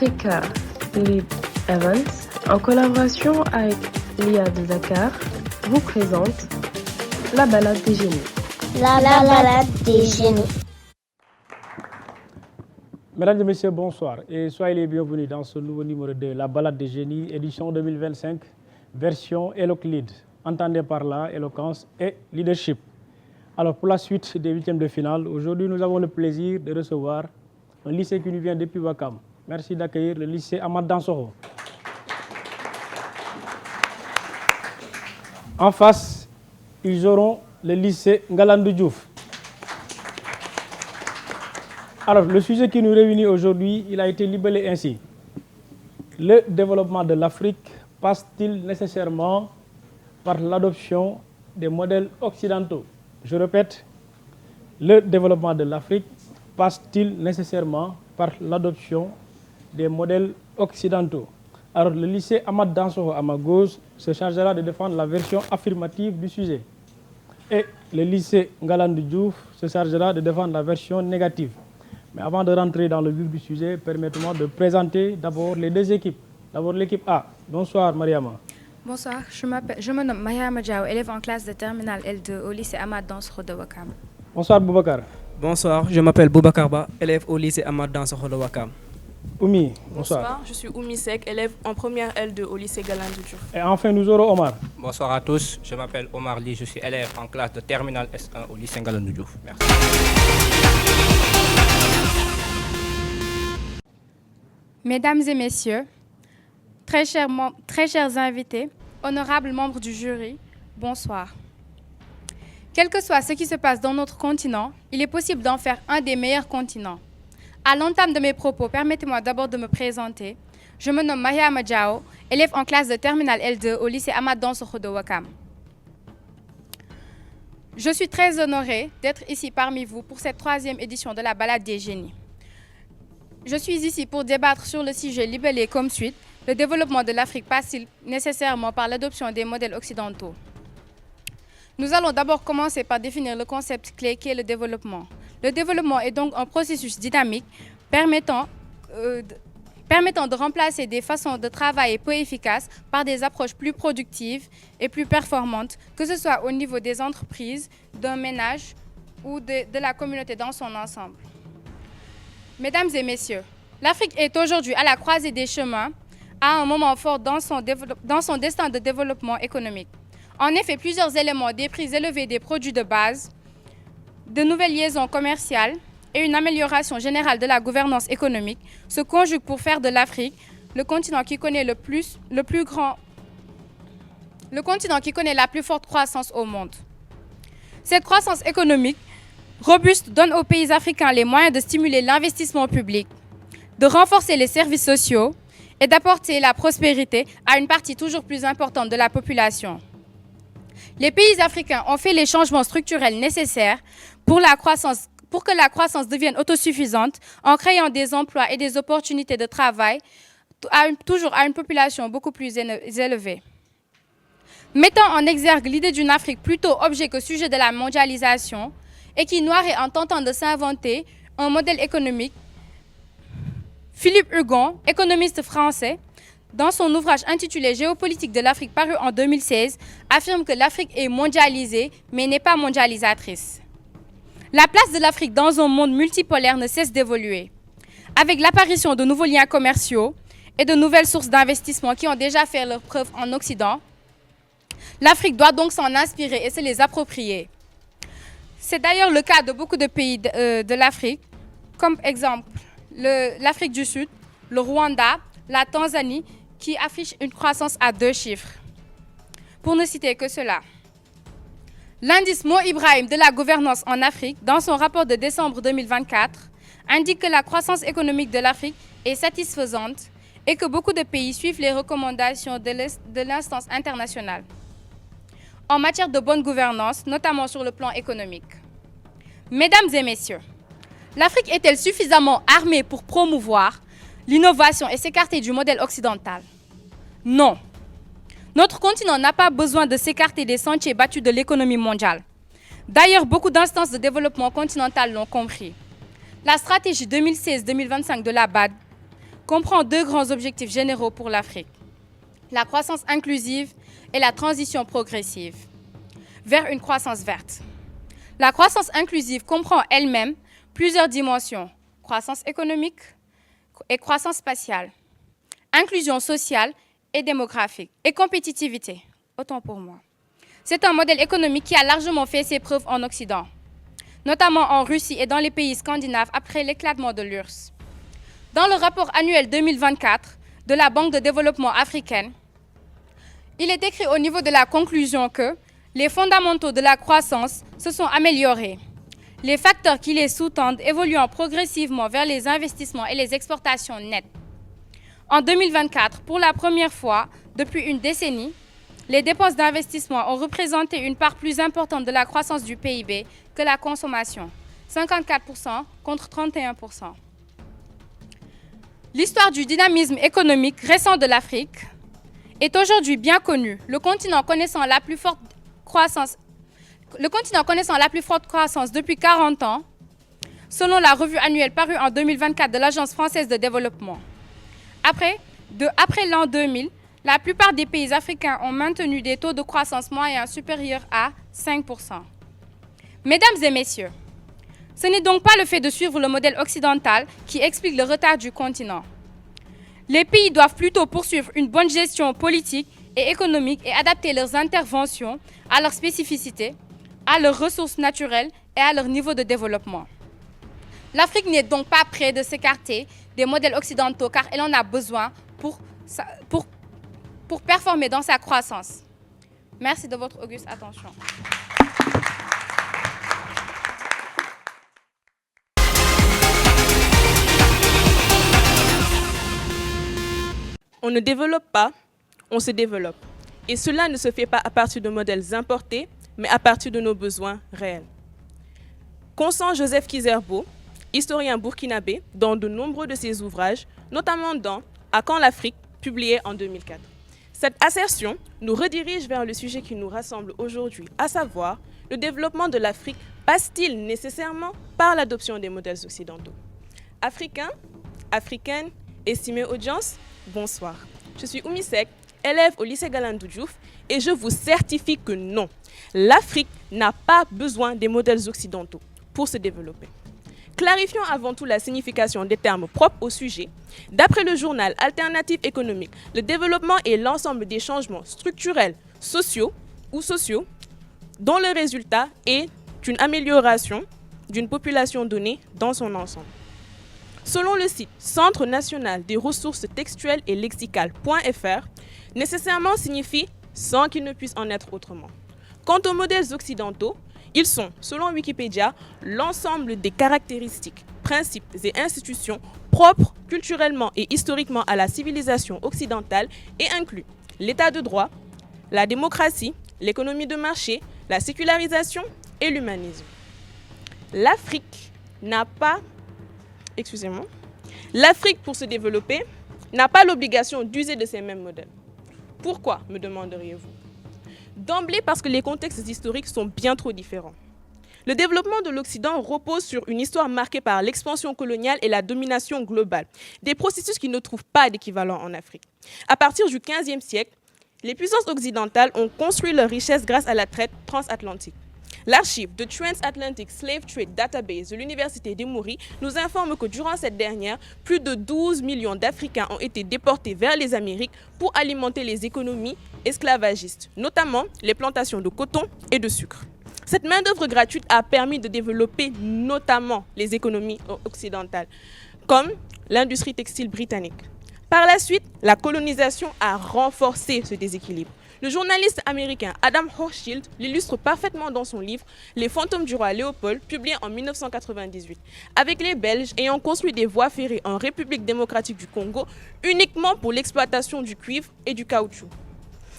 Africa Lead Events, en collaboration avec l'IA de Dakar, vous présente la balade des génies. La balade des génies. Mesdames et messieurs, bonsoir et soyez les bienvenus dans ce nouveau numéro de la balade des génies, édition 2025, version EloquLead. Entendez par là éloquence et leadership. Alors pour la suite des huitièmes de finale, aujourd'hui nous avons le plaisir de recevoir un lycée qui nous vient depuis Ouakam. Merci d'accueillir le lycée Amath Dansokho. En face, ils auront le lycée Ngalandou Diouf. Alors, le sujet qui nous réunit aujourd'hui, il a été libellé ainsi. Le développement de l'Afrique passe-t-il nécessairement par l'adoption des modèles occidentaux? Je répète, le développement de l'Afrique passe-t-il nécessairement par l'adoption des modèles occidentaux? Alors, le lycée Amath Dansokho à ma gauche se chargera de défendre la version affirmative du sujet. Et le lycée Ngalandou Diouf se chargera de défendre la version négative. Mais avant de rentrer dans le vif du sujet, permettez-moi de présenter d'abord les deux équipes. D'abord l'équipe A. Bonsoir Mariama. Bonsoir, je me nomme Mariama Diao, élève en classe de terminale L2 au lycée Amath Dansokho de Ouakam. Bonsoir Boubacar. Bonsoir, je m'appelle Boubacar Ba, élève au lycée Amath Dansokho de Ouakam. Oumi, bonsoir. Bonsoir, je suis Oumi Sek, élève en première L2 au lycée Ngalandou Diouf. Et enfin nous aurons Omar. Bonsoir à tous, je m'appelle Omar Ly, je suis élève en classe de terminale S1 au lycée Ngalandou Diouf. Merci. Mesdames et messieurs, très chers invités, honorables membres du jury, bonsoir. Quel que soit ce qui se passe dans notre continent, il est possible d'en faire un des meilleurs continents. À l'entame de mes propos, permettez-moi d'abord de me présenter. Je me nomme Mariama Diao, élève en classe de terminale L2 au lycée Amath Dansokho de Ouakam. Je suis très honorée d'être ici parmi vous pour cette 3e édition de la balade des génies. Je suis ici pour débattre sur le sujet libellé comme suite. Le développement de l'Afrique passe-t-il nécessairement par l'adoption des modèles occidentaux? Nous allons d'abord commencer par définir le concept clé qui est le développement. Le développement est donc un processus dynamique permettant de remplacer des façons de travailler peu efficaces par des approches plus productives et plus performantes, que ce soit au niveau des entreprises, d'un ménage ou de la communauté dans son ensemble. Mesdames et messieurs, l'Afrique est aujourd'hui à la croisée des chemins, à un moment fort dans son destin de développement économique. En effet, plusieurs éléments, des prix élevés des produits de base, de nouvelles liaisons commerciales et une amélioration générale de la gouvernance économique se conjuguent pour faire de l'Afrique le continent qui connaît la plus forte croissance au monde. Cette croissance économique robuste donne aux pays africains les moyens de stimuler l'investissement public, de renforcer les services sociaux et d'apporter la prospérité à une partie toujours plus importante de la population. Les pays africains ont fait les changements structurels nécessaires pour que la croissance devienne autosuffisante en créant des emplois et des opportunités de travail toujours à une population beaucoup plus élevée. Mettant en exergue l'idée d'une Afrique plutôt objet que sujet de la mondialisation et qui noirait en tentant de s'inventer un modèle économique, Philippe Hugon, économiste français, dans son ouvrage intitulé Géopolitique de l'Afrique paru en 2016, affirme que l'Afrique est mondialisée mais n'est pas mondialisatrice. La place de l'Afrique dans un monde multipolaire ne cesse d'évoluer. Avec l'apparition de nouveaux liens commerciaux et de nouvelles sources d'investissement qui ont déjà fait leurs preuves en Occident, l'Afrique doit donc s'en inspirer et se les approprier. C'est d'ailleurs le cas de beaucoup de pays de l'Afrique, comme exemple l'Afrique du Sud, le Rwanda, la Tanzanie, qui affichent une croissance à 2 chiffres. Pour ne citer que cela. L'indice Mo Ibrahim de la gouvernance en Afrique, dans son rapport de décembre 2024, indique que la croissance économique de l'Afrique est satisfaisante et que beaucoup de pays suivent les recommandations de l'instance internationale en matière de bonne gouvernance, notamment sur le plan économique. Mesdames et messieurs, l'Afrique est-elle suffisamment armée pour promouvoir l'innovation et s'écarter du modèle occidental? Non. Notre continent n'a pas besoin de s'écarter des sentiers battus de l'économie mondiale. D'ailleurs, beaucoup d'instances de développement continental l'ont compris. La stratégie 2016-2025 de la BAD comprend deux grands objectifs généraux pour l'Afrique: la croissance inclusive et la transition progressive vers une croissance verte. La croissance inclusive comprend elle-même plusieurs dimensions: croissance économique et croissance spatiale, inclusion sociale et démographique, et compétitivité. Autant pour moi. C'est un modèle économique qui a largement fait ses preuves en Occident, notamment en Russie et dans les pays scandinaves après l'éclatement de l'URSS. Dans le rapport annuel 2024 de la Banque de développement africaine, il est écrit au niveau de la conclusion que les fondamentaux de la croissance se sont améliorés, les facteurs qui les sous-tendent évoluant progressivement vers les investissements et les exportations nettes. En 2024, pour la première fois depuis une décennie, les dépenses d'investissement ont représenté une part plus importante de la croissance du PIB que la consommation, 54% contre 31%. L'histoire du dynamisme économique récent de l'Afrique est aujourd'hui bien connue. Le continent connaissant la plus forte croissance depuis 40 ans, selon la revue annuelle parue en 2024 de l'Agence française de développement. Après l'an 2000, la plupart des pays africains ont maintenu des taux de croissance moyens supérieurs à 5%. Mesdames et messieurs, ce n'est donc pas le fait de suivre le modèle occidental qui explique le retard du continent. Les pays doivent plutôt poursuivre une bonne gestion politique et économique et adapter leurs interventions à leurs spécificités, à leurs ressources naturelles et à leur niveau de développement. L'Afrique n'est donc pas prête de s'écarter des modèles occidentaux car elle en a besoin pour performer dans sa croissance. Merci de votre auguste attention. On ne développe pas, on se développe. Et cela ne se fait pas à partir de modèles importés, mais à partir de nos besoins réels. Constant Joseph Kizerbo, historien burkinabé, dans de nombreux de ses ouvrages, notamment dans « À quand l'Afrique ?», publié en 2004. Cette assertion nous redirige vers le sujet qui nous rassemble aujourd'hui, à savoir, le développement de l'Afrique passe-t-il nécessairement par l'adoption des modèles occidentaux? Africains, africaines, estimée audience, bonsoir. Je suis Oumi Seck, élève au lycée Galandou Diouf, et je vous certifie que non, l'Afrique n'a pas besoin des modèles occidentaux pour se développer. Clarifions avant tout la signification des termes propres au sujet. D'après le journal Alternative économique, le développement est l'ensemble des changements structurels, sociaux dont le résultat est une amélioration d'une population donnée dans son ensemble. Selon le site Centre national des ressources textuelles et lexicales.fr, nécessairement signifie sans qu'il ne puisse en être autrement. Quant aux modèles occidentaux, ils sont, selon Wikipédia, l'ensemble des caractéristiques, principes et institutions propres culturellement et historiquement à la civilisation occidentale et incluent l'état de droit, la démocratie, l'économie de marché, la sécularisation et l'humanisme. L'Afrique, pour se développer, n'a pas l'obligation d'user de ces mêmes modèles. Pourquoi, me demanderiez-vous? D'emblée parce que les contextes historiques sont bien trop différents. Le développement de l'Occident repose sur une histoire marquée par l'expansion coloniale et la domination globale, des processus qui ne trouvent pas d'équivalent en Afrique. À partir du XVe siècle, les puissances occidentales ont construit leur richesse grâce à la traite transatlantique. L'archive de Transatlantic Slave Trade Database de l'Université d'Emory nous informe que durant cette dernière, plus de 12 millions d'Africains ont été déportés vers les Amériques pour alimenter les économies esclavagistes, notamment les plantations de coton et de sucre. Cette main-d'œuvre gratuite a permis de développer notamment les économies occidentales, comme l'industrie textile britannique. Par la suite, la colonisation a renforcé ce déséquilibre. Le journaliste américain Adam Hochschild l'illustre parfaitement dans son livre « Les fantômes du roi Léopold » publié en 1998, avec les Belges ayant construit des voies ferrées en République démocratique du Congo uniquement pour l'exploitation du cuivre et du caoutchouc.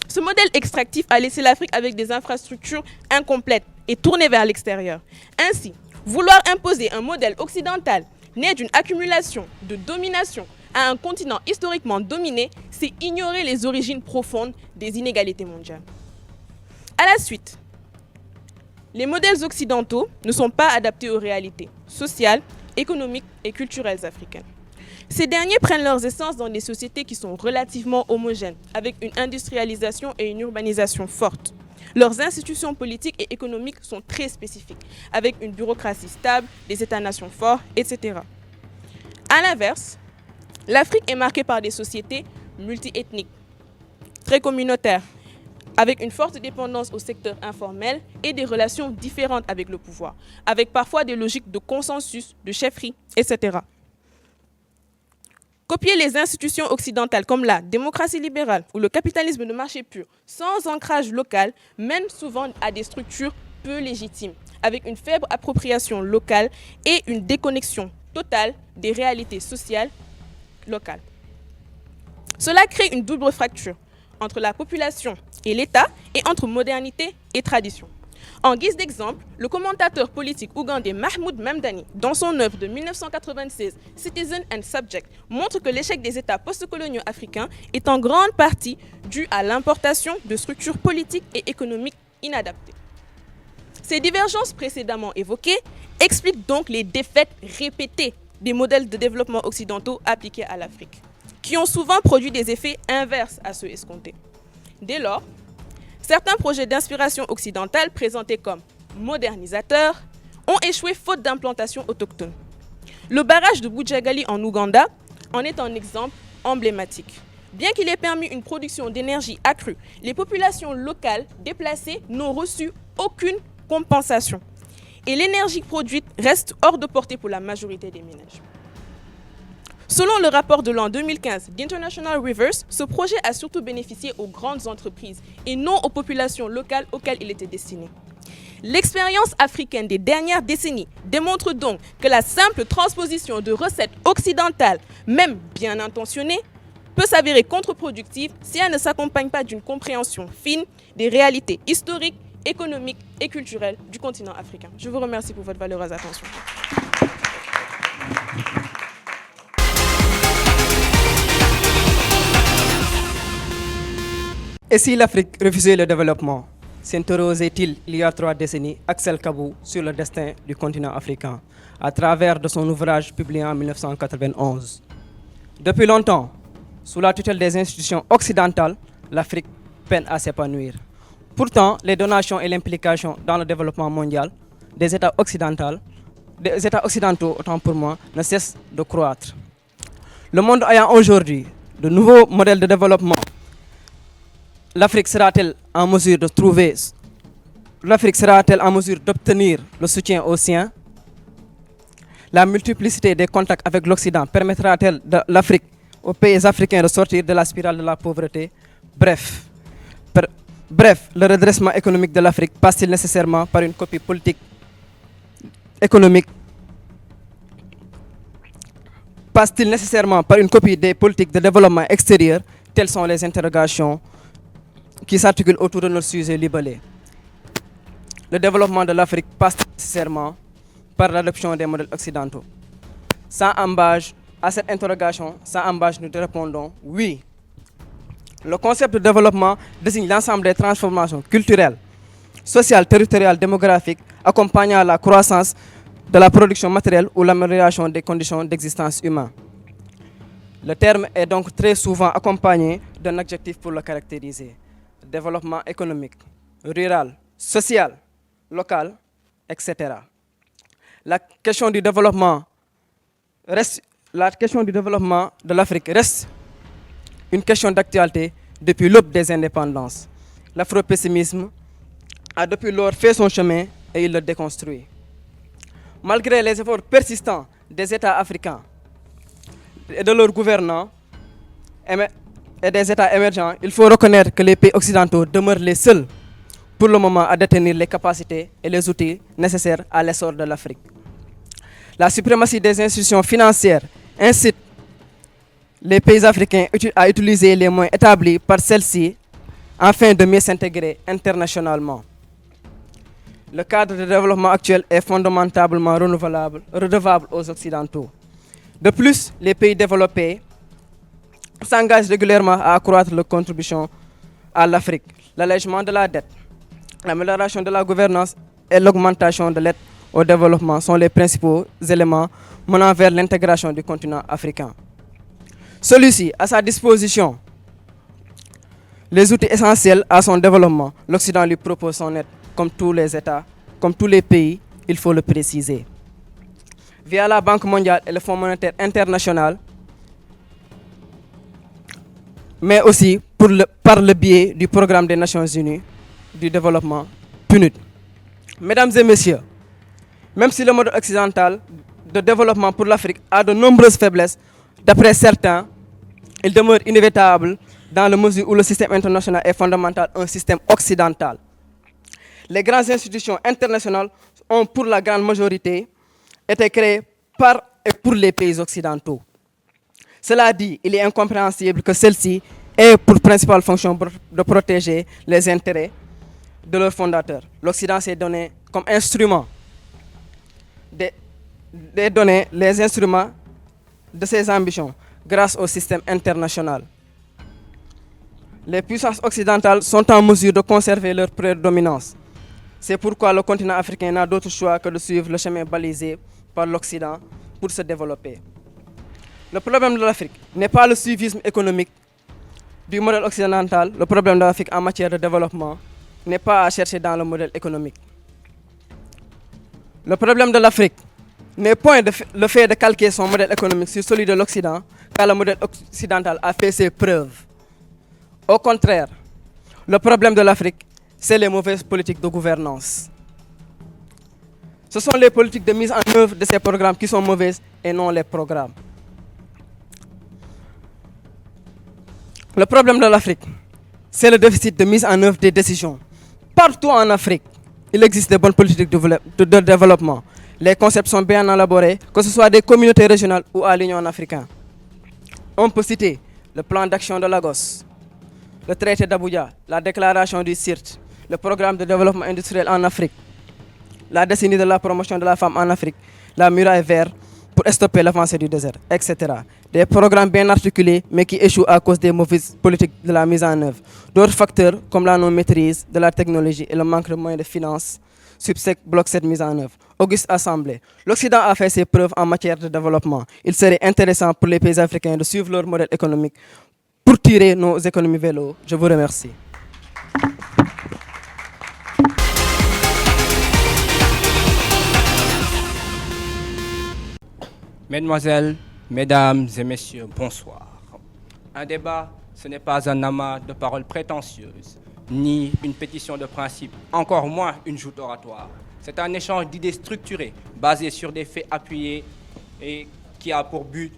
Ce modèle extractif a laissé l'Afrique avec des infrastructures incomplètes et tournées vers l'extérieur. Ainsi, vouloir imposer un modèle occidental né d'une accumulation de domination à un continent historiquement dominé, c'est ignorer les origines profondes des inégalités mondiales. À la suite, les modèles occidentaux ne sont pas adaptés aux réalités sociales, économiques et culturelles africaines. Ces derniers prennent leurs essences dans des sociétés qui sont relativement homogènes, avec une industrialisation et une urbanisation fortes. Leurs institutions politiques et économiques sont très spécifiques, avec une bureaucratie stable, des États-nations forts, etc. À l'inverse, l'Afrique est marquée par des sociétés multiethniques, très communautaires, avec une forte dépendance au secteur informel et des relations différentes avec le pouvoir, avec parfois des logiques de consensus, de chefferie, etc. Copier les institutions occidentales comme la démocratie libérale ou le capitalisme de marché pur sans ancrage local mène souvent à des structures peu légitimes, avec une faible appropriation locale et une déconnexion totale des réalités sociales locales. Cela crée une double fracture entre la population et l'État et entre modernité et tradition. En guise d'exemple, le commentateur politique ougandais Mahmoud Mamdani, dans son œuvre de 1996, Citizen and Subject, montre que l'échec des États postcoloniaux africains est en grande partie dû à l'importation de structures politiques et économiques inadaptées. Ces divergences précédemment évoquées expliquent donc les défaites répétées des modèles de développement occidentaux appliqués à l'Afrique, qui ont souvent produit des effets inverses à ceux escomptés. Dès lors, certains projets d'inspiration occidentale présentés comme modernisateurs ont échoué faute d'implantation autochtone. Le barrage de Bujagali en Ouganda en est un exemple emblématique. Bien qu'il ait permis une production d'énergie accrue, les populations locales déplacées n'ont reçu aucune compensation. Et l'énergie produite reste hors de portée pour la majorité des ménages. Selon le rapport de l'an 2015 d'International Rivers, ce projet a surtout bénéficié aux grandes entreprises et non aux populations locales auxquelles il était destiné. L'expérience africaine des dernières décennies démontre donc que la simple transposition de recettes occidentales, même bien intentionnées, peut s'avérer contre-productive si elle ne s'accompagne pas d'une compréhension fine des réalités historiques, économiques et culturelles du continent africain. Je vous remercie pour votre valeureuse attention. Et si l'Afrique refusait le développement, s'interrogeait-il il y a 3 décennies Axel Kabou sur le destin du continent africain à travers de son ouvrage publié en 1991. Depuis longtemps, sous la tutelle des institutions occidentales, l'Afrique peine à s'épanouir. Pourtant, les donations et l'implication dans le développement mondial des États occidentaux, autant pour moi, ne cessent de croître. Le monde ayant aujourd'hui de nouveaux modèles de développement, l'Afrique sera-t-elle en mesure d'obtenir le soutien aux siens? La multiplicité des contacts avec l'Occident permettra-t-elle à l'Afrique, aux pays africains de sortir de la spirale de la pauvreté? Bref, le redressement économique de l'Afrique passe-t-il nécessairement par une copie politique économique? Passe-t-il nécessairement par une copie des politiques de développement extérieur? Telles sont les interrogations qui s'articulent autour de notre sujet libellé. Le développement de l'Afrique passe nécessairement par l'adoption des modèles occidentaux. Sans embâche, à cette interrogation, sans embâche, nous te répondons oui. Le concept de développement désigne l'ensemble des transformations culturelles, sociales, territoriales, démographiques, accompagnant la croissance de la production matérielle ou l'amélioration des conditions d'existence humaine. Le terme est donc très souvent accompagné d'un adjectif pour le caractériser. Développement économique, rural, social, local, etc. La question du développement de l'Afrique reste une question d'actualité depuis l'aube des indépendances. L'afropessimisme a depuis lors fait son chemin et il le déconstruit. Malgré les efforts persistants des États africains et de leurs gouvernants et des États émergents, il faut reconnaître que les pays occidentaux demeurent les seuls pour le moment à détenir les capacités et les outils nécessaires à l'essor de l'Afrique. La suprématie des institutions financières incite les pays africains à utiliser les moyens établis par celles-ci afin de mieux s'intégrer internationalement. Le cadre de développement actuel est fondamentalement redevable aux Occidentaux. De plus, les pays développés s'engagent régulièrement à accroître leur contribution à l'Afrique. L'allègement de la dette, l'amélioration de la gouvernance et l'augmentation de l'aide au développement sont les principaux éléments menant vers l'intégration du continent africain. Celui-ci, à sa disposition, les outils essentiels à son développement. L'Occident lui propose son aide, comme tous les États, comme tous les pays, il faut le préciser. Via la Banque mondiale et le Fonds monétaire international, mais aussi par le biais du Programme des Nations Unies du développement, PNUD. Mesdames et messieurs, même si le modèle occidental de développement pour l'Afrique a de nombreuses faiblesses, d'après certains, il demeure inévitable dans la mesure où le système international est fondamental un système occidental. Les grandes institutions internationales ont pour la grande majorité été créées par et pour les pays occidentaux. Cela dit, il est incompréhensible que celle-ci ait pour principale fonction de protéger les intérêts de leurs fondateurs. L'Occident s'est donné comme instrument les instruments de ses ambitions grâce au système international. Les puissances occidentales sont en mesure de conserver leur prédominance. C'est pourquoi le continent africain n'a d'autre choix que de suivre le chemin balisé par l'Occident pour se développer. Le problème de l'Afrique n'est pas le suivisme économique du modèle occidental. Le problème de l'Afrique en matière de développement n'est pas à chercher dans le modèle économique. Le problème de l'Afrique n'est point le fait de calquer son modèle économique sur celui de l'Occident, car le modèle occidental a fait ses preuves. Au contraire, le problème de l'Afrique, c'est les mauvaises politiques de gouvernance. Ce sont les politiques de mise en œuvre de ces programmes qui sont mauvaises et non les programmes. Le problème de l'Afrique, c'est le déficit de mise en œuvre des décisions. Partout en Afrique, il existe de bonnes politiques de développement. Les concepts sont bien élaborés, que ce soit des communautés régionales ou à l'Union africaine. On peut citer le plan d'action de Lagos, le traité d'Abuja, la déclaration du CIRT, le programme de développement industriel en Afrique, la décennie de la promotion de la femme en Afrique, la muraille verte pour stopper l'avancée du désert, etc. Des programmes bien articulés, mais qui échouent à cause des mauvaises politiques de la mise en œuvre. D'autres facteurs, comme la non-maîtrise de la technologie et le manque de moyens de finances, bloquent cette mise en œuvre. Auguste Assemblée, l'Occident a fait ses preuves en matière de développement. Il serait intéressant pour les pays africains de suivre leur modèle économique pour tirer nos économies vers le haut. Je vous remercie. Mesdemoiselles, mesdames et messieurs, bonsoir. Un débat, ce n'est pas un amas de paroles prétentieuses, ni une pétition de principe, encore moins une joute oratoire. C'est un échange d'idées structurées, basé sur des faits appuyés et qui a pour but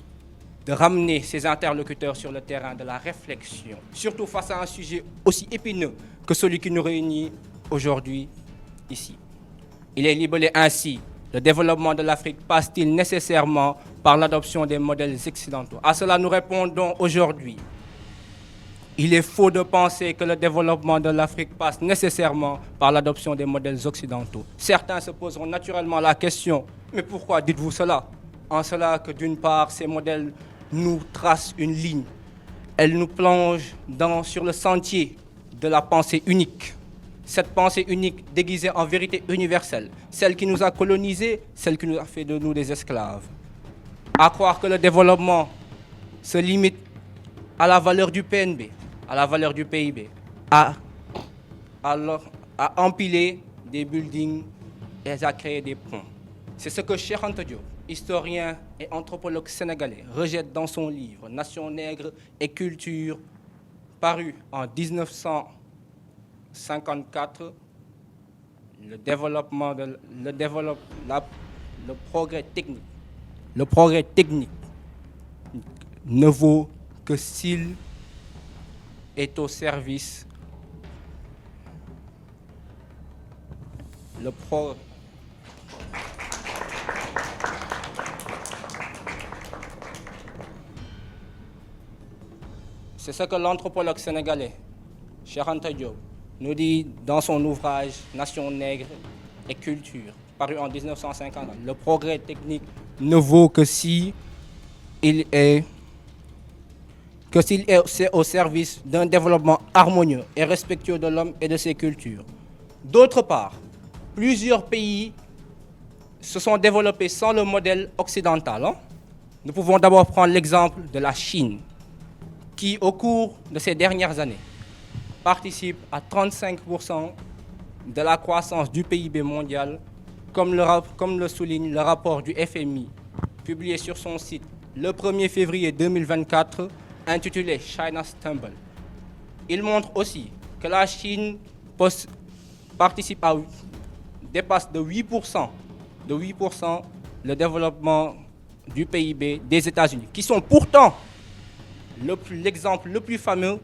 de ramener ses interlocuteurs sur le terrain de la réflexion, surtout face à un sujet aussi épineux que celui qui nous réunit aujourd'hui ici. Il est libellé ainsi: le développement de l'Afrique passe-t-il nécessairement par l'adoption des modèles occidentaux? À cela, nous répondons aujourd'hui: il est faux de penser que le développement de l'Afrique passe nécessairement par l'adoption des modèles occidentaux. Certains se poseront naturellement la question: mais pourquoi dites-vous cela? En cela que d'une part, ces modèles nous tracent une ligne. Elles nous plongent sur le sentier de la pensée unique. Cette pensée unique déguisée en vérité universelle, celle qui nous a colonisés, celle qui nous a fait de nous des esclaves. À croire que le développement se limite à la valeur du PNB, à la valeur du PIB, à empiler des buildings et à créer des ponts. C'est ce que Cheikh Anta Diop, historien et anthropologue sénégalais, rejette dans son livre « Nation nègre et culture », paru en 1954. Le progrès technique ne vaut que s'il est au service C'est ce que l'anthropologue sénégalais Cheikh Anta Diop nous dit dans son ouvrage « Nation nègre et culture », paru en 1950. Le progrès technique ne vaut que s'il est au service d'un développement harmonieux et respectueux de l'homme et de ses cultures. D'autre part, plusieurs pays se sont développés sans le modèle occidental. Nous pouvons d'abord prendre l'exemple de la Chine, qui, au cours de ces dernières années, participe à 35% de la croissance du PIB mondial, comme le souligne le rapport du FMI, publié sur son site le 1er février 2024, intitulé China Stumble. Il montre aussi que la Chine dépasse de 8% le développement du PIB des États-Unis, qui sont pourtant l'exemple le plus fameux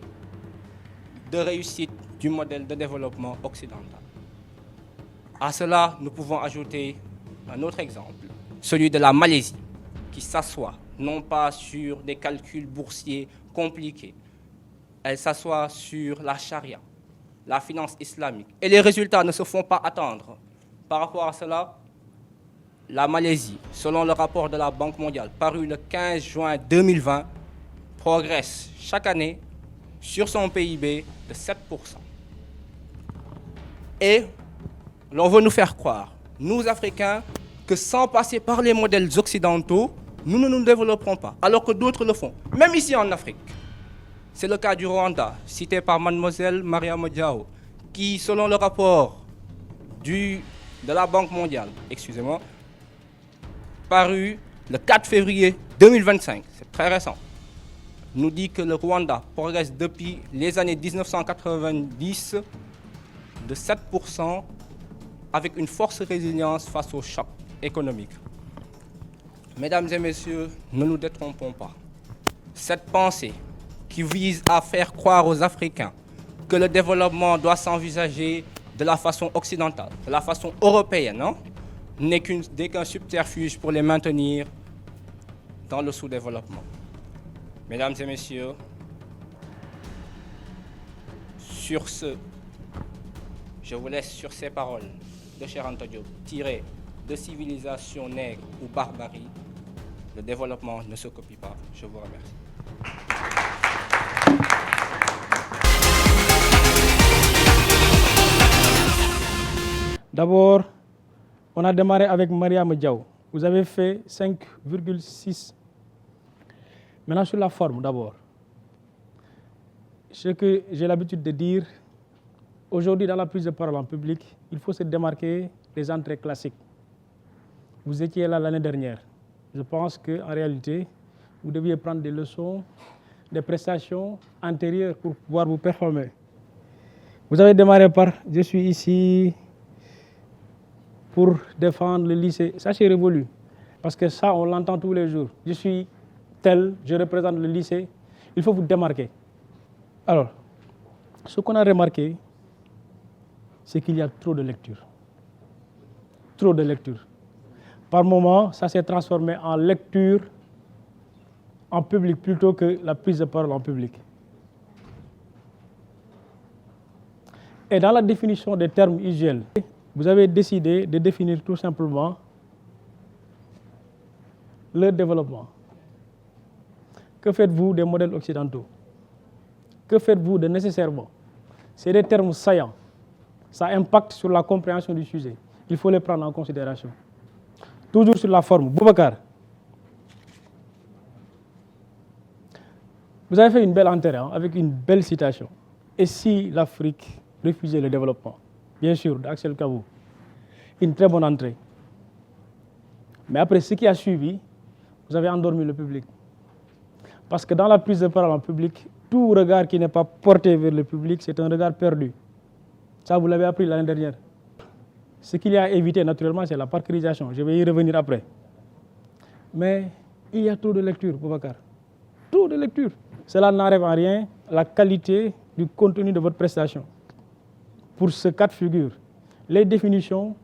de réussite du modèle de développement occidental. À cela, nous pouvons ajouter un autre exemple, celui de la Malaisie, qui s'assoit non pas sur des calculs boursiers compliqués, elle s'assoit sur la charia, la finance islamique. Et les résultats ne se font pas attendre. Par rapport à cela, la Malaisie, selon le rapport de la Banque mondiale paru le 15 juin 2020, progresse chaque année sur son PIB de 7%. Et l'on veut nous faire croire, nous Africains, que sans passer par les modèles occidentaux, nous ne nous développerons pas, alors que d'autres le font, même ici en Afrique. C'est le cas du Rwanda, cité par mademoiselle Mariama Diaw, qui, selon le rapport de la Banque mondiale, paru le 4 février 2025, c'est très récent, nous dit que le Rwanda progresse depuis les années 1990 de 7% avec une forte résilience face aux chocs économiques. Mesdames et messieurs, ne nous détrompons pas. Cette pensée qui vise à faire croire aux Africains que le développement doit s'envisager de la façon occidentale, de la façon européenne, n'est qu'un subterfuge pour les maintenir dans le sous-développement. Mesdames et messieurs, sur ce, je vous laisse sur ces paroles de Cheikh Anta Diop, tirées de Civilisation nègre ou barbarie. Le développement ne se copie pas. Je vous remercie. D'abord, on a démarré avec Mariama Diaw. Vous avez fait 5,6. Maintenant, sur la forme, d'abord. Ce que j'ai l'habitude de dire, aujourd'hui, dans la prise de parole en public, il faut se démarquer des entrées classiques. Vous étiez là l'année dernière. Je pense qu'en réalité, vous deviez prendre des leçons, des prestations antérieures pour pouvoir vous performer. Vous avez démarré par « je suis ici pour défendre le lycée ». Ça, c'est révolu. Parce que ça, on l'entend tous les jours. Je suis tel, je représente le lycée. Il faut vous démarquer. Alors, ce qu'on a remarqué, c'est qu'il y a trop de lecture. Trop de lecture. Par moment, ça s'est transformé en lecture en public plutôt que la prise de parole en public. Et dans la définition des termes usuels, vous avez décidé de définir tout simplement le développement. Que faites-vous des modèles occidentaux? Que faites-vous de nécessairement? C'est des termes saillants. Ça impacte sur la compréhension du sujet. Il faut les prendre en considération. Toujours sur la forme. Boubacar, vous avez fait une belle entrée avec une belle citation. Et si l'Afrique refusait le développement? Bien sûr, d'Axel Kabou. Une très bonne entrée. Mais après ce qui a suivi, vous avez endormi le public. Parce que dans la prise de parole en public, tout regard qui n'est pas porté vers le public, c'est un regard perdu. Ça, vous l'avez appris l'année dernière. Ce qu'il y a à éviter, naturellement, c'est la parcerisation. Je vais y revenir après. Mais il y a trop de lecture, Boubacar. Trop de lecture. Cela n'enlève en rien la qualité du contenu de votre prestation. Pour ce cas de figure, les définitions,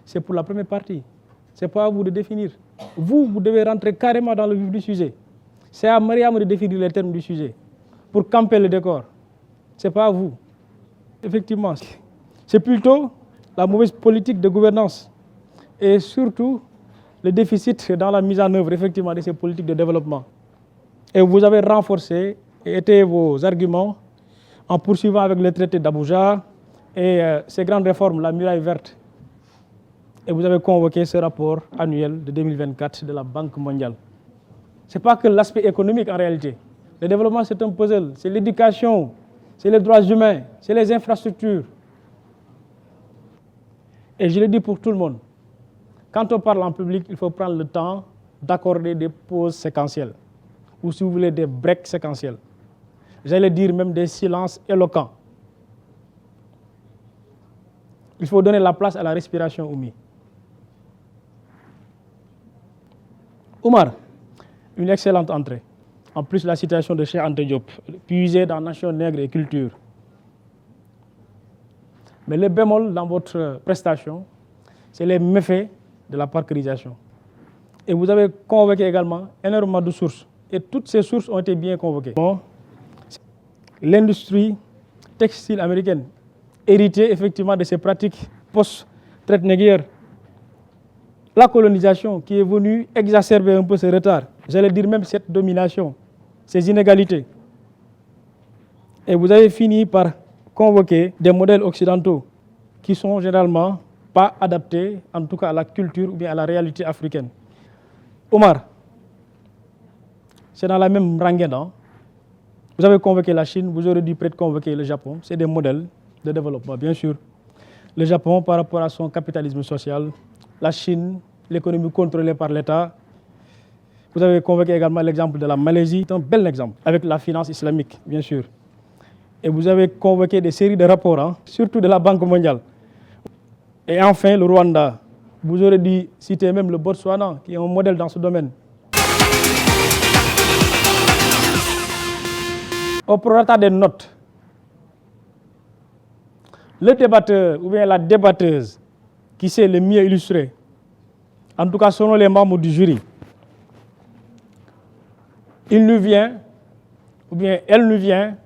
c'est pour la première partie. Ce n'est pas à vous de définir. Vous devez rentrer carrément dans le vif du sujet. C'est à Mariam de définir les termes du sujet pour camper le décor. Ce n'est pas à vous. Effectivement, c'est plutôt la mauvaise politique de gouvernance et surtout le déficit dans la mise en œuvre effectivement de ces politiques de développement. Et vous avez renforcé et étayé vos arguments en poursuivant avec le traité d'Abuja et ces grandes réformes, la muraille verte. Et vous avez convoqué ce rapport annuel de 2024 de la Banque mondiale. Ce n'est pas que l'aspect économique en réalité. Le développement, c'est un puzzle. C'est l'éducation, c'est les droits humains, c'est les infrastructures. Et je le dis pour tout le monde. Quand on parle en public, il faut prendre le temps d'accorder des pauses séquentielles. Ou si vous voulez, des breaks séquentiels. J'allais dire même des silences éloquents. Il faut donner la place à la respiration, Oumi. Oumar, une excellente entrée. En plus, la citation de Cheikh Anta Diop, puisée dans Nation Nègre et Culture. Mais le bémol dans votre prestation, c'est les méfaits de la parcerisation. Et vous avez convoqué également énormément de sources. Et toutes ces sources ont été bien convoquées. Bon, l'industrie textile américaine, héritée effectivement de ces pratiques post-traite négrière. La colonisation qui est venue exacerber un peu ce retard. J'allais dire même cette domination, ces inégalités. Et vous avez fini par convoquer des modèles occidentaux qui sont généralement pas adaptés, en tout cas à la culture ou bien à la réalité africaine. Omar, c'est dans la même rengaine. Hein? Vous avez convoqué la Chine, vous aurez dû peut-être convoquer le Japon. C'est des modèles de développement, bien sûr. Le Japon, par rapport à son capitalisme social, la Chine, l'économie contrôlée par l'État. Vous avez convoqué également l'exemple de la Malaisie, c'est un bel exemple, avec la finance islamique, bien sûr. Et vous avez convoqué des séries de rapports, hein, surtout de la Banque mondiale. Et enfin, le Rwanda. Vous aurez dû citer même le Botswana, qui est un modèle dans ce domaine. Au prorata des notes, le débatteur ou bien la débatteuse qui s'est le mieux illustré, en tout cas selon les membres du jury, il nous vient, ou bien elle nous vient,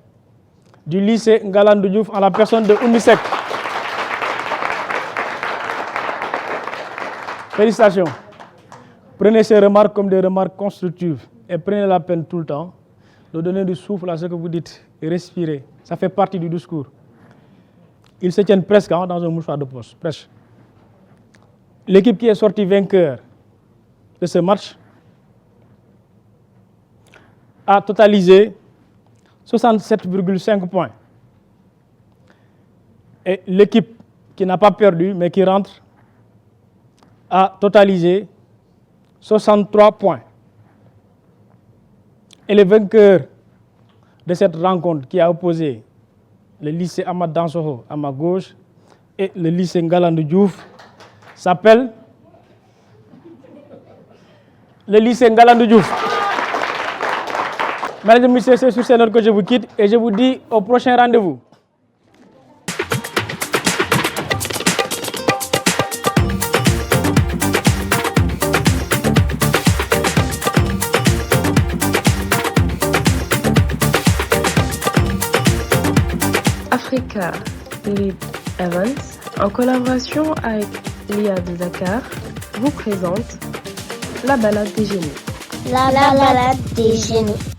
du lycée Ngalandou Diouf en la personne de Oumi Seck. Félicitations. Prenez ces remarques comme des remarques constructives et prenez la peine tout le temps de donner du souffle à ce que vous dites et respirez. Ça fait partie du discours. Ils se tiennent presque dans un mouchoir de poche, presque. L'équipe qui est sortie vainqueur de ce match a totalisé 67,5 points. Et l'équipe qui n'a pas perdu, mais qui rentre, a totalisé 63 points. Et le vainqueur de cette rencontre qui a opposé le lycée Ahmad Dansokho à ma gauche et le lycée Ngalandou Diouf s'appelle le lycée Ngalandou Diouf. Mesdames et messieurs, c'est sur ces notes que je vous quitte et je vous dis au prochain rendez-vous. Africa Lead Events, en collaboration avec l'IA de Dakar, vous présente la balade des génies. La balade des génies.